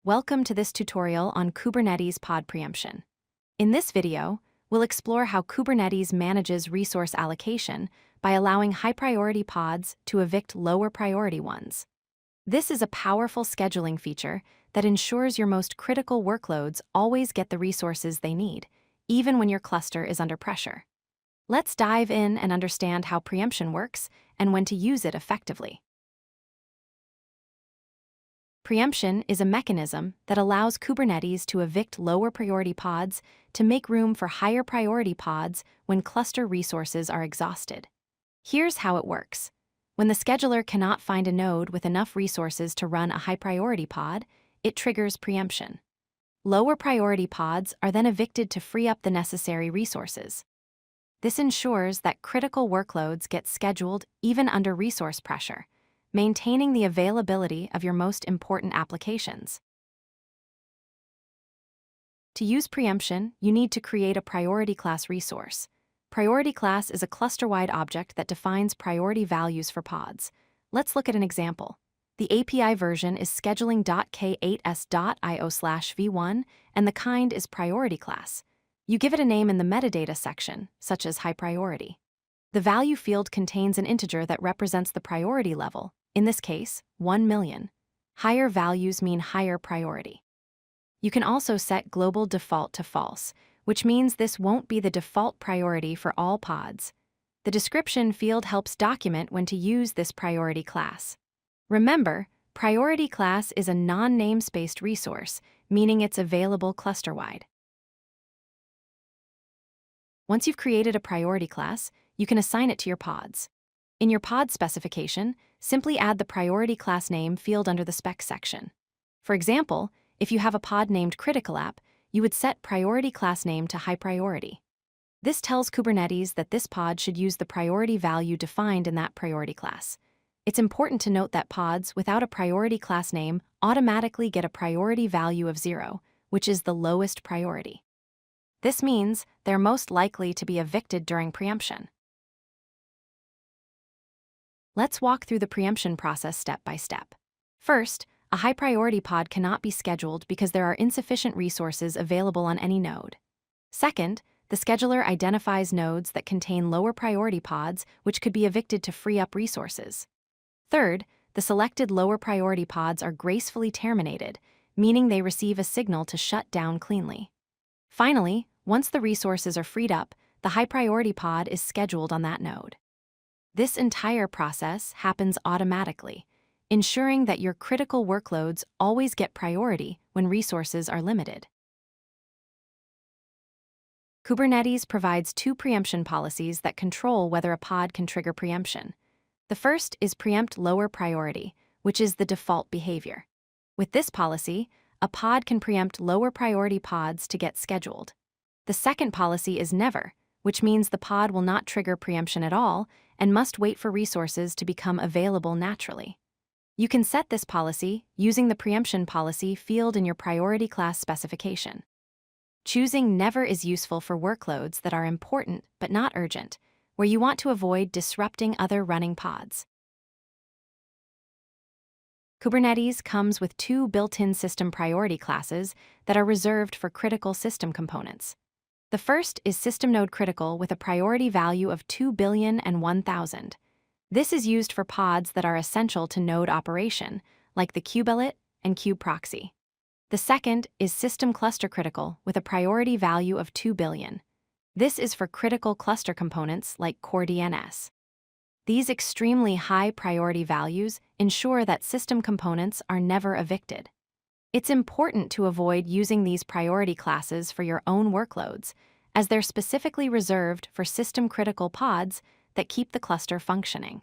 Welcome to this tutorial on Kubernetes Pod Preemption. In this video, we'll explore how Kubernetes manages resource allocation by allowing high-priority pods to evict lower-priority ones. This is a powerful scheduling feature that ensures your most critical workloads always get the resources they need, even when your cluster is under pressure. Let's dive in and understand how preemption works and when to use it effectively. Preemption is a mechanism that allows Kubernetes to evict lower priority pods to make room for higher priority pods when cluster resources are exhausted. Here's how it works. When the scheduler cannot find a node with enough resources to run a high priority pod, it triggers preemption. Lower priority pods are then evicted to free up the necessary resources. This ensures that critical workloads get scheduled even under resource pressure, maintaining the availability of your most important applications. To use preemption, you need to create a PriorityClass resource. PriorityClass is a cluster-wide object that defines priority values for pods. Let's look at an example. The API version is scheduling.k8s.io/v1, and the kind is PriorityClass. You give it a name in the metadata section, such as high priority. The value field contains an integer that represents the priority level, in this case, 1 million. Higher values mean higher priority. You can also set global default to false, which means this won't be the default priority for all pods. The description field helps document when to use this priority class. Remember, priority class is a non-namespaced resource, meaning it's available cluster-wide. Once you've created a priority class, you can assign it to your pods. In your pod specification, simply add the priority class name field under the specs section. For example, if you have a pod named Critical App, you would set priority class name to high priority. This tells Kubernetes that this pod should use the priority value defined in that priority class. It's important to note that pods without a priority class name automatically get a priority value of 0, which is the lowest priority. This means they're most likely to be evicted during preemption. Let's walk through the preemption process step by step. First, a high-priority pod cannot be scheduled because there are insufficient resources available on any node. Second, the scheduler identifies nodes that contain lower-priority pods which could be evicted to free up resources. Third, the selected lower-priority pods are gracefully terminated, meaning they receive a signal to shut down cleanly. Finally, once the resources are freed up, the high-priority pod is scheduled on that node. This entire process happens automatically, ensuring that your critical workloads always get priority when resources are limited. Kubernetes provides two preemption policies that control whether a pod can trigger preemption. The first is PreemptLowerPriority, which is the default behavior. With this policy, a pod can preempt lower priority pods to get scheduled. The second policy is Never, which means the pod will not trigger preemption at all and must wait for resources to become available naturally. You can set this policy using the Preemption Policy field in your priority class specification. Choosing Never is useful for workloads that are important but not urgent, where you want to avoid disrupting other running pods. Kubernetes comes with two built-in system priority classes that are reserved for critical system components. The first is System Node Critical with a priority value of 2 billion and 1,000. This is used for pods that are essential to node operation, like the kubelet and kubeproxy. The second is System Cluster Critical with a priority value of 2 billion. This is for critical cluster components like core DNS. These extremely high priority values ensure that system components are never evicted. It's important to avoid using these priority classes for your own workloads, as they're specifically reserved for system-critical pods that keep the cluster functioning.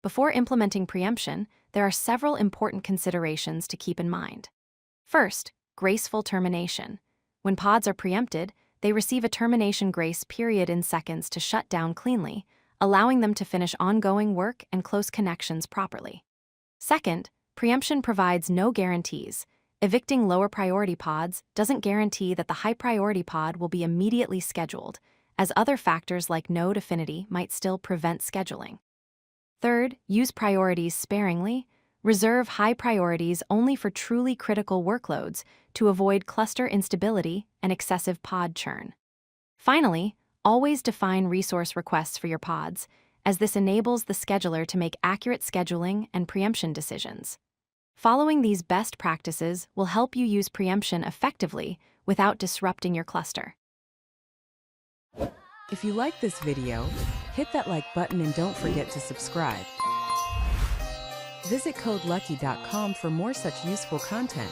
Before implementing preemption, there are several important considerations to keep in mind. First, graceful termination. When pods are preempted, they receive a termination grace period in seconds to shut down cleanly, allowing them to finish ongoing work and close connections properly. Second, preemption provides no guarantees. Evicting lower priority pods doesn't guarantee that the high priority pod will be immediately scheduled, as other factors like node affinity might still prevent scheduling. Third, use priorities sparingly. Reserve high priorities only for truly critical workloads to avoid cluster instability and excessive pod churn. Finally, always define resource requests for your pods, as this enables the scheduler to make accurate scheduling and preemption decisions. Following these best practices will help you use preemption effectively without disrupting your cluster. If you like this video, hit that like button and don't forget to subscribe. Visit codelucky.com for more such useful content.